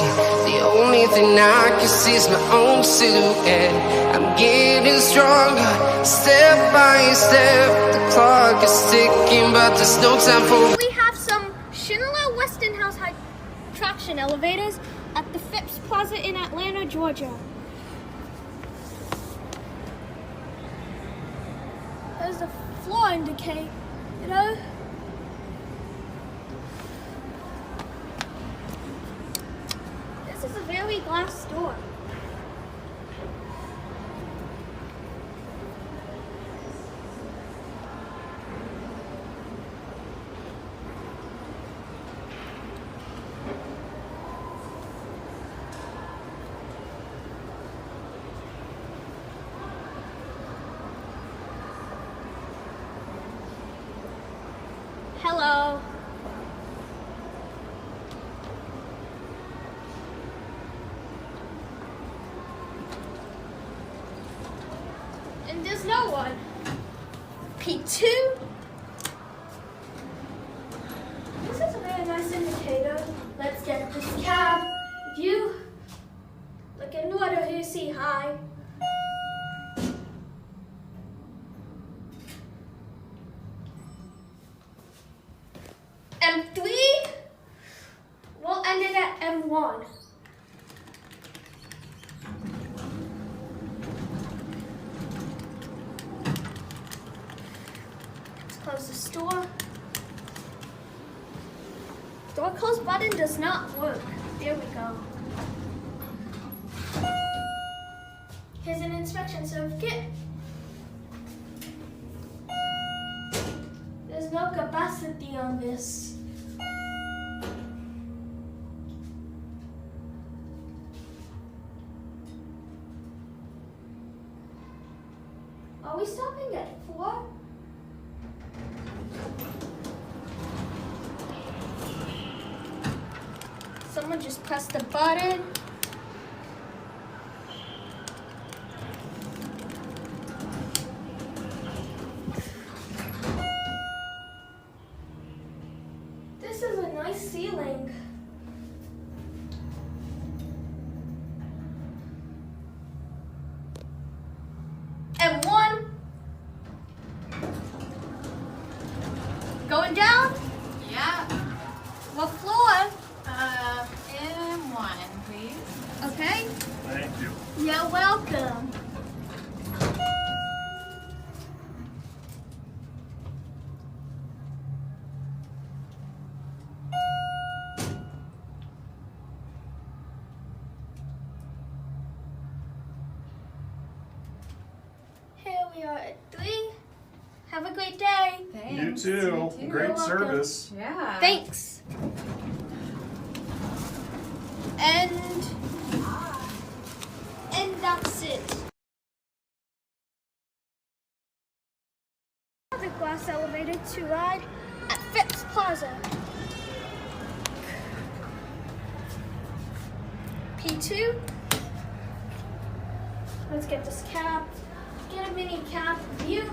empty. The only thing I can see is my own silhouette. I'm getting stronger, step by step. The clock is ticking, but there's no time for. We have some Schindler Westinghouse high traction elevators at the Phipps Plaza in Atlanta, Georgia. There's the floor indicator. This is a very glass door. Hello. And there's no one. P2. This is a very nice indicator. Let's get this cab. If you look in order, you see hi. M3 will end it at M1. Let's close this door. Door close button does not work. There we go. Here's an inspection certificate. There's no capacity on this. Are we stopping at 4? Someone just pressed the button. This is a nice ceiling. M1. Going down? Yeah. What floor? M1, please. Okay. Thank you. You're welcome. Here we are at 3. Have a great day. Thanks. You too. You Great You're welcome. service. Yeah. Thanks. And that's it. Another glass elevator to ride at Phipps Plaza. P2. Let's get this cab. Get a mini cab view.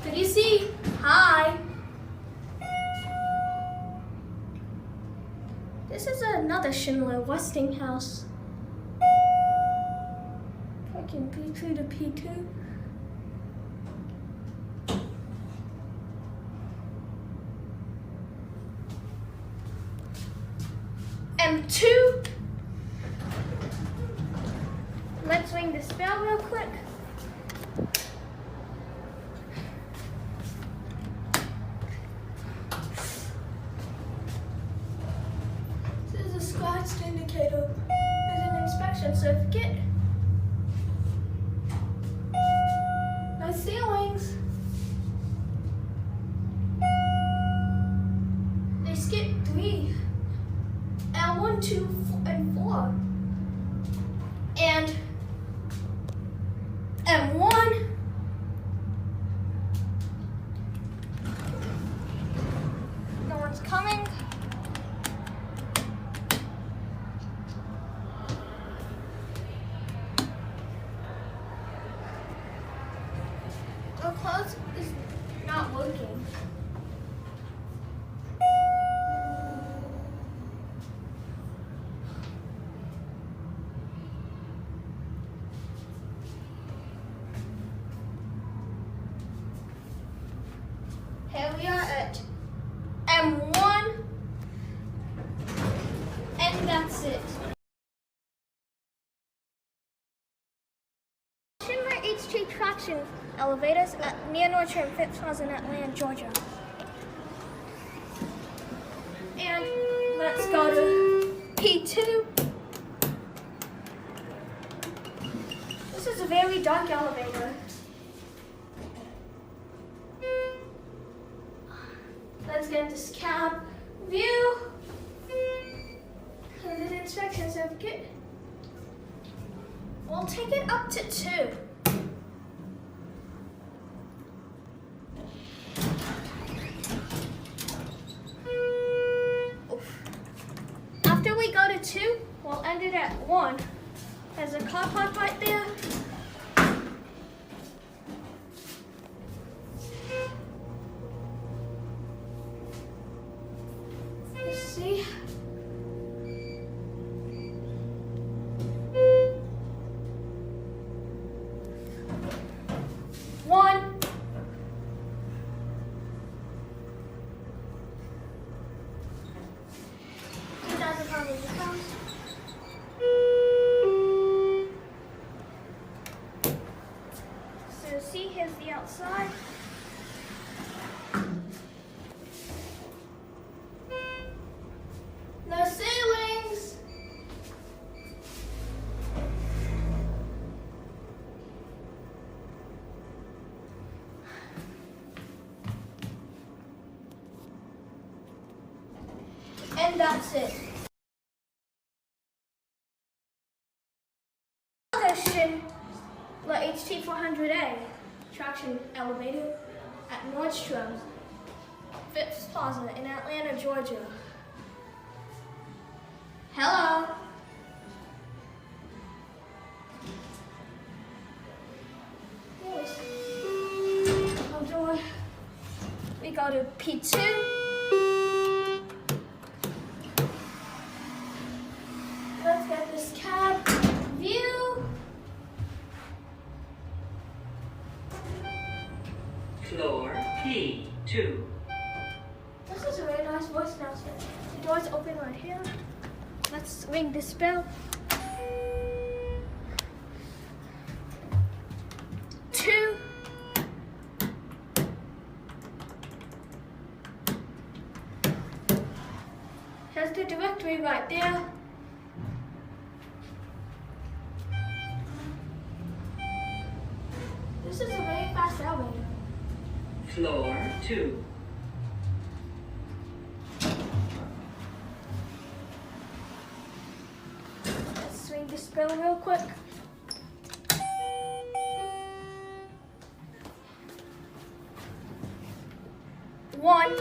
Could you see? Hi. This is another Schindler Westinghouse. Parking P2 to P2. M2. Let's ring this bell real quick. This is a scratched indicator. There's an inspection certificate. Nice ceilings. They skipped 3. L1, 2, and 4. And M1. No one's coming. The close is not working. that's it. Schindler HT traction elevators near Nordstrom Phipps Plaza in Atlanta, Georgia. And let's go to P2. This is a very dark elevator. Let's get this cab view. And an inspection certificate. We'll take it up to 2. After we go to 2, we'll end it at 1. There's a car park right there. Let's see. So see, here's the outside. No ceilings. And that's it. Schindler HT400A traction elevator at Nordstrom Phipps Plaza in Atlanta, Georgia. Hello. Yes. Hold on. We go to P2. Let's get this cab view. Floor P2. This is a very nice voice announcement. The door's open right here. Let's ring this bell. 2. Here's the directory right there. This is a very fast elevator. Floor 2. Let's swing this bell real quick. One.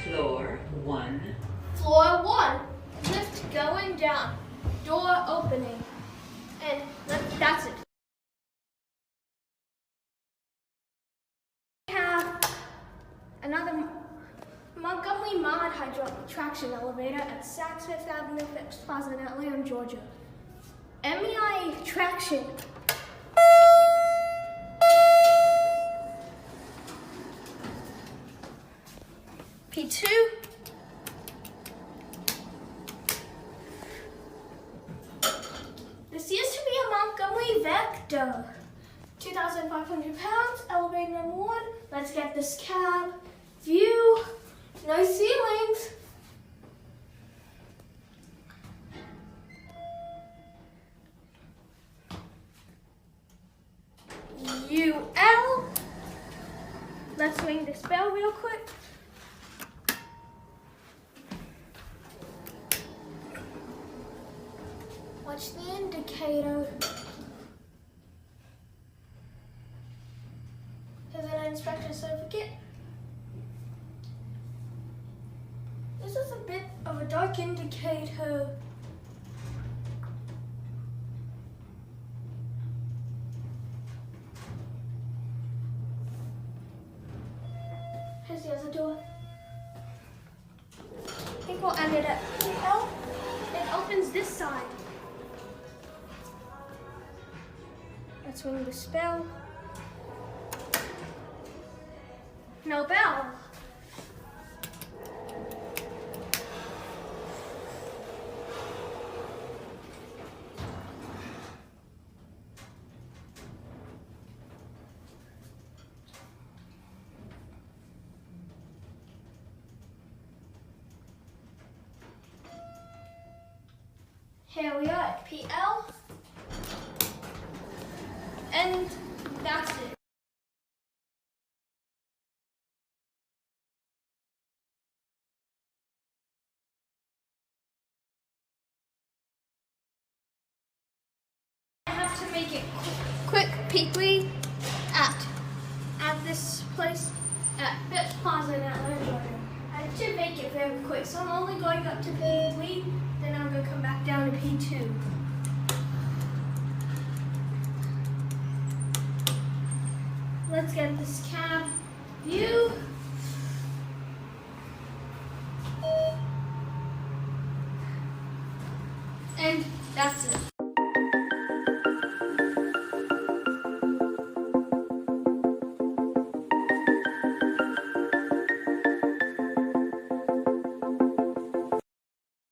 Floor 1. Floor 1. Lift going down. Door opening. And that's it. We have another Montgomery Mod hydraulic traction elevator at Saks Fifth Avenue, Phipps Plaza in Atlanta, Georgia. MEI traction. P2. This used to be a Montgomery Vector. 2,500 pounds, elevator number 1. Let's get this cab view. No ceilings. UL. Let's ring this bell real quick. Watch the indicator. Here's an inspection certificate. This is a bit of a dark indicator. Here's the other door. I think we'll end it at L. It opens this side. Let's ring this bell. No bell. Here we are at PL, and that's it. I have to make it quick, quickly at this place at Phipps Plaza in Atlanta, Georgia. I have to make it very quick, so I'm only going up to P3, then I'm going to come back down to P2. Let's get this cab view. And that's it.